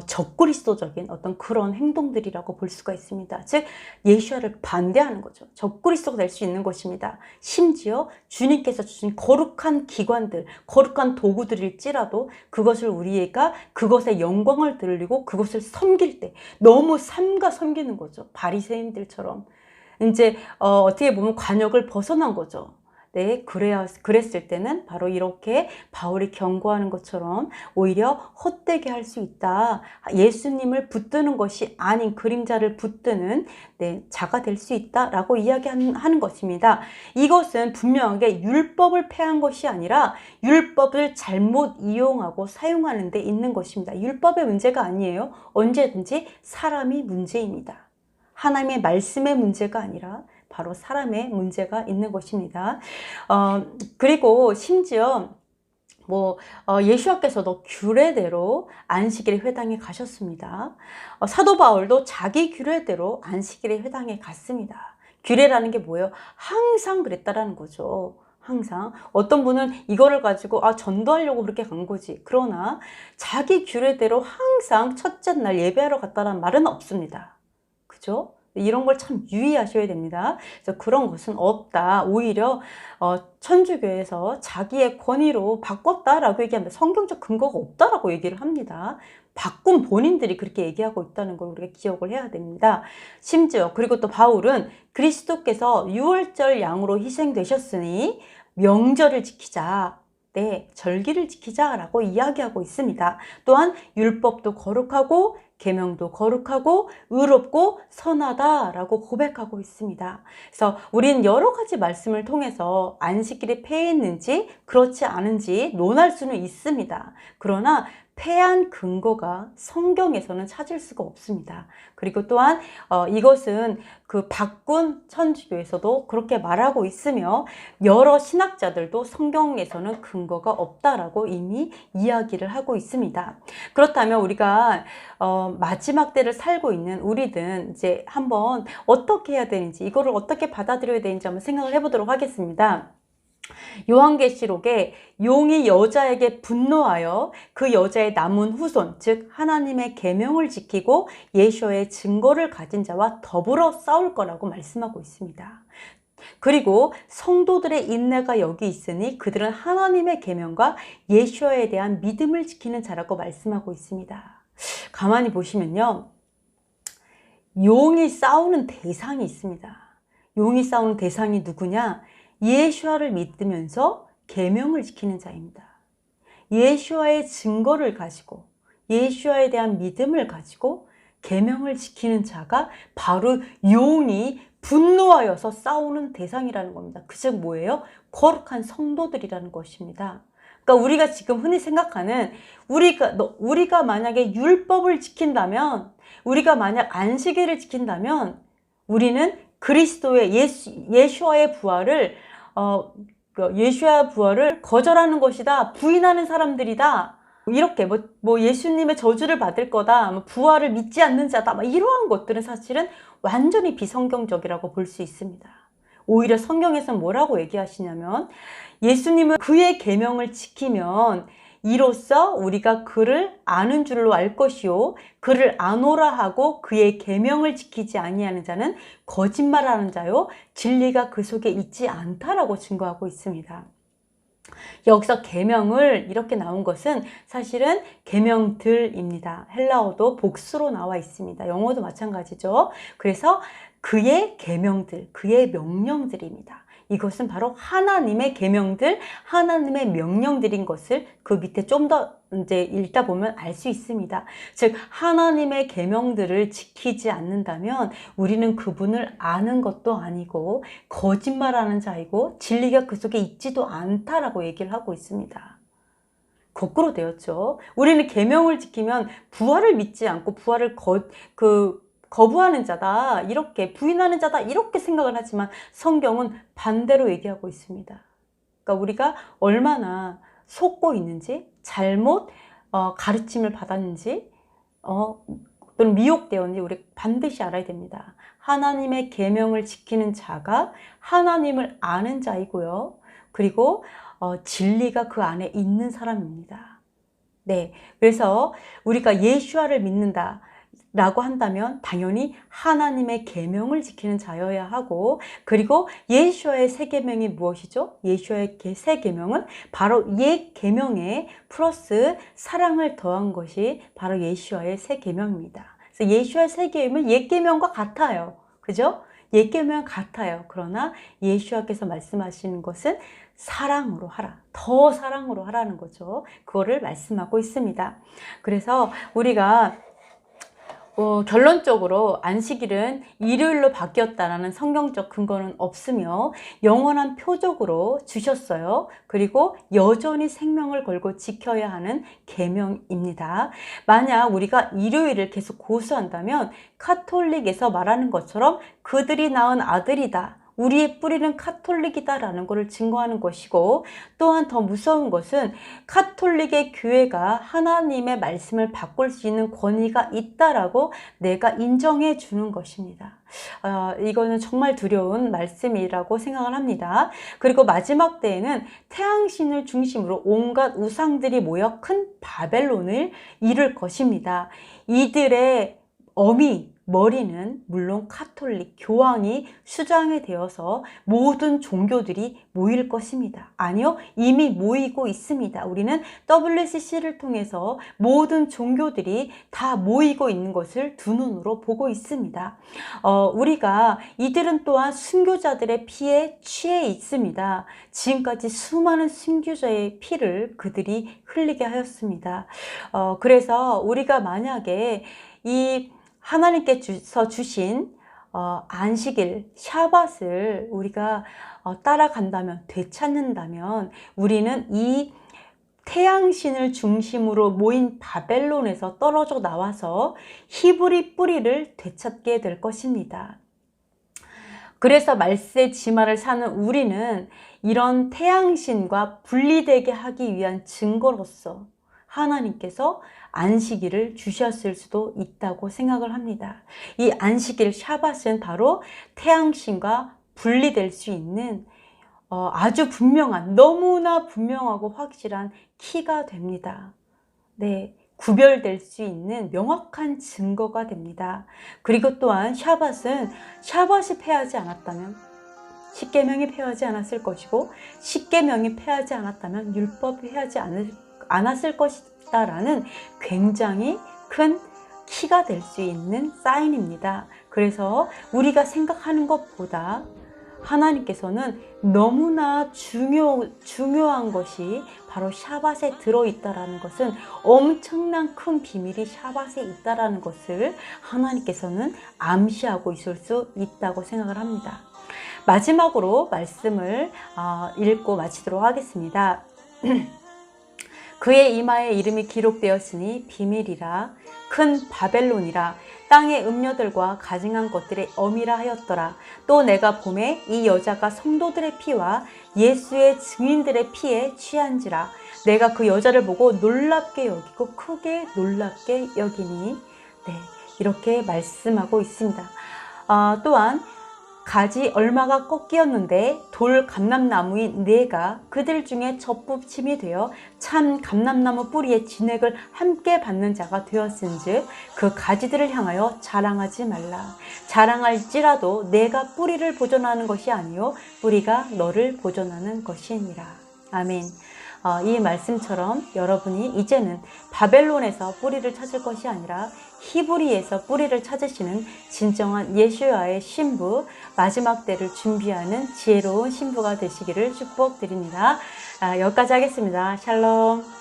적그리스도적인 어떤 그런 행동들이라고 볼 수가 있습니다. 즉 예수와를 반대하는 거죠. 적그리스도가 될 수 있는 것입니다. 심지어 주님께서 주신 거룩한 기관들, 거룩한 도구들일지라도 그것을 우리가 그것의 영광을 들리고 그것을 섬길 때 너무 삼가 섬기는 거죠. 바리새인들처럼. 이제 어떻게 보면 관역을 벗어난 거죠. 네, 그랬을 때는 바로 이렇게 바울이 경고하는 것처럼 오히려 헛되게 할 수 있다. 예수님을 붙드는 것이 아닌 그림자를 붙드는 자가 될 수 있다라고 이야기하는 것입니다. 이것은 분명하게 율법을 폐한 것이 아니라 율법을 잘못 이용하고 사용하는 데 있는 것입니다. 율법의 문제가 아니에요. 언제든지 사람이 문제입니다. 하나님의 말씀의 문제가 아니라 바로 사람의 문제가 있는 것입니다. 그리고 심지어 예수와께서도 규례대로 안식일의 회당에 가셨습니다. 사도 바울도 자기 규례대로 안식일의 회당에 갔습니다. 규례라는 게 뭐예요? 항상 그랬다라는 거죠. 항상 어떤 분은 이거를 가지고 전도하려고 그렇게 간 거지. 그러나 자기 규례대로 항상 첫째 날 예배하러 갔다는 말은 없습니다. 그죠? 이런 걸 참 유의하셔야 됩니다. 그래서 그런 것은 없다. 오히려 천주교에서 자기의 권위로 바꿨다라고 얘기합니다. 성경적 근거가 없다라고 얘기를 합니다. 바꾼 본인들이 그렇게 얘기하고 있다는 걸 우리가 기억을 해야 됩니다. 심지어 그리고 또 바울은 그리스도께서 유월절 양으로 희생되셨으니 명절을 지키자. 네, 절기를 지키자라고 이야기하고 있습니다. 또한 율법도 거룩하고 계명도 거룩하고 의롭고 선하다라고 고백하고 있습니다. 그래서 우리는 여러 가지 말씀을 통해서 안식일이 폐했는지 그렇지 않은지 논할 수는 있습니다. 그러나 폐한 근거가 성경에서는 찾을 수가 없습니다. 그리고 또한 이것은 그 바꾼 천주교에서도 그렇게 말하고 있으며 여러 신학자들도 성경에서는 근거가 없다라고 이미 이야기를 하고 있습니다. 그렇다면 우리가 마지막 때를 살고 있는 우리든 이제 한번 어떻게 해야 되는지 이거를 어떻게 받아들여야 되는지 한번 생각을 해보도록 하겠습니다. 요한계시록에 용이 여자에게 분노하여 그 여자의 남은 후손, 즉 하나님의 계명을 지키고 예수의 증거를 가진 자와 더불어 싸울 거라고 말씀하고 있습니다. 그리고 성도들의 인내가 여기 있으니 그들은 하나님의 계명과 예수에 대한 믿음을 지키는 자라고 말씀하고 있습니다. 가만히 보시면요, 용이 싸우는 대상이 있습니다. 용이 싸우는 대상이 누구냐? 예수를 믿으면서 계명을 지키는 자입니다. 예수와의 증거를 가지고 예수와에 대한 믿음을 가지고 계명을 지키는 자가 바로 용이 분노하여서 싸우는 대상이라는 겁니다. 그 즉 뭐예요? 거룩한 성도들이라는 것입니다. 그러니까 우리가 지금 흔히 생각하는 우리가 만약에 율법을 지킨다면, 우리가 만약 안식일을 지킨다면 우리는 그리스도의 예수와의 부활을 예수와의 부활을 거절하는 것이다, 부인하는 사람들이다, 이렇게 예수님의 저주를 받을 거다, 부활을 믿지 않는 자다, 이러한 것들은 사실은 완전히 비성경적이라고 볼 수 있습니다. 오히려 성경에서는 뭐라고 얘기하시냐면, 예수님은 그의 계명을 지키면 이로써 우리가 그를 아는 줄로 알 것이요, 그를 아노라 하고 그의 계명을 지키지 아니하는 자는 거짓말하는 자요, 진리가 그 속에 있지 않다라고 증거하고 있습니다. 여기서 계명을 이렇게 나온 것은 사실은 계명들입니다. 헬라어도 복수로 나와 있습니다. 영어도 마찬가지죠. 그래서 그의 계명들, 그의 명령들입니다. 이것은 바로 하나님의 계명들, 하나님의 명령들인 것을 그 밑에 좀 더 이제 읽다 보면 알 수 있습니다. 즉 하나님의 계명들을 지키지 않는다면 우리는 그분을 아는 것도 아니고 거짓말하는 자이고 진리가 그 속에 있지도 않다라고 얘기를 하고 있습니다. 거꾸로 되었죠. 우리는 계명을 지키면 부활을 믿지 않고 부활을 거부하는 자다, 이렇게 부인하는 자다, 이렇게 생각을 하지만 성경은 반대로 얘기하고 있습니다. 그러니까 우리가 얼마나 속고 있는지, 잘못 가르침을 받았는지, 또는 미혹되었는지 우리 반드시 알아야 됩니다. 하나님의 계명을 지키는 자가 하나님을 아는 자이고요. 그리고 진리가 그 안에 있는 사람입니다. 네, 그래서 우리가 예수와를 믿는다 라고 한다면 당연히 하나님의 계명을 지키는 자여야 하고, 그리고 예수와의 새 계명이 무엇이죠? 예수와의 새 계명은 바로 옛 계명에 플러스 사랑을 더한 것이 바로 예수와의 새 계명입니다. 그래서 예수와의 새 계명은 옛 계명과 같아요. 그죠? 옛 계명 같아요. 그러나 예수와께서 말씀하시는 것은 사랑으로 하라, 더 사랑으로 하라는 거죠. 그거를 말씀하고 있습니다. 그래서 우리가 결론적으로 안식일은 일요일로 바뀌었다라는 성경적 근거는 없으며 영원한 표적으로 주셨어요. 그리고 여전히 생명을 걸고 지켜야 하는 계명입니다. 만약 우리가 일요일을 계속 고수한다면 카톨릭에서 말하는 것처럼 그들이 낳은 아들이다, 우리의 뿌리는 카톨릭이다라는 것을 증거하는 것이고, 또한 더 무서운 것은 카톨릭의 교회가 하나님의 말씀을 바꿀 수 있는 권위가 있다라고 내가 인정해 주는 것입니다. 이거는 정말 두려운 말씀이라고 생각을 합니다. 그리고 마지막 때에는 태양신을 중심으로 온갖 우상들이 모여 큰 바벨론을 이룰 것입니다. 이들의 머리는 물론 카톨릭 교황이 수장이 되어서 모든 종교들이 모일 것입니다. 아니요, 이미 모이고 있습니다. 우리는 WCC를 통해서 모든 종교들이 다 모이고 있는 것을 두 눈으로 보고 있습니다. 이들은 또한 순교자들의 피에 취해 있습니다. 지금까지 수많은 순교자의 피를 그들이 흘리게 하였습니다. 그래서 우리가 만약에 이 하나님께서 주신 안식일, 샤밧을 우리가 따라간다면, 되찾는다면 우리는 이 태양신을 중심으로 모인 바벨론에서 떨어져 나와서 히브리 뿌리를 되찾게 될 것입니다. 그래서 말세 지마를 사는 우리는 이런 태양신과 분리되게 하기 위한 증거로서 하나님께서 안식일을 주셨을 수도 있다고 생각을 합니다. 이 안식일 샤밧은 바로 태양신과 분리될 수 있는 아주 분명한, 너무나 분명하고 확실한 키가 됩니다. 네, 구별될 수 있는 명확한 증거가 됩니다. 그리고 또한 샤밧이 패하지 않았다면 십계명이 패하지 않았을 것이고, 십계명이 패하지 않았다면 율법이 패하지 않았을 것이다라는 굉장히 큰 키가 될 수 있는 사인입니다. 그래서 우리가 생각하는 것보다 하나님께서는 너무나 중요한 것이 바로 샤밧에 들어있다라는 것은 엄청난 큰 비밀이 샤밧에 있다라는 것을 하나님께서는 암시하고 있을 수 있다고 생각을 합니다. 마지막으로 말씀을 읽고 마치도록 하겠습니다. 그의 이마에 이름이 기록되었으니 비밀이라 큰 바벨론이라 땅의 음녀들과 가증한 것들의 어미라 하였더라. 또 내가 보매 이 여자가 성도들의 피와 예수의 증인들의 피에 취한지라. 내가 그 여자를 보고 놀랍게 여기고 크게 놀랍게 여기니. 네, 이렇게 말씀하고 있습니다. 또한 가지 얼마가 꺾이었는데 돌 감람나무인 네가 그들 중에 젖붙임이 되어 참 감람나무 뿌리의 진액을 함께 받는 자가 되었은즉 그 가지들을 향하여 자랑하지 말라. 자랑할지라도 내가 뿌리를 보존하는 것이 아니요 뿌리가 너를 보존하는 것이니라. 아멘. 이 말씀처럼 여러분이 이제는 바벨론에서 뿌리를 찾을 것이 아니라 히브리에서 뿌리를 찾으시는 진정한 예수야의 신부, 마지막 때를 준비하는 지혜로운 신부가 되시기를 축복드립니다. 여기까지 하겠습니다. 샬롬.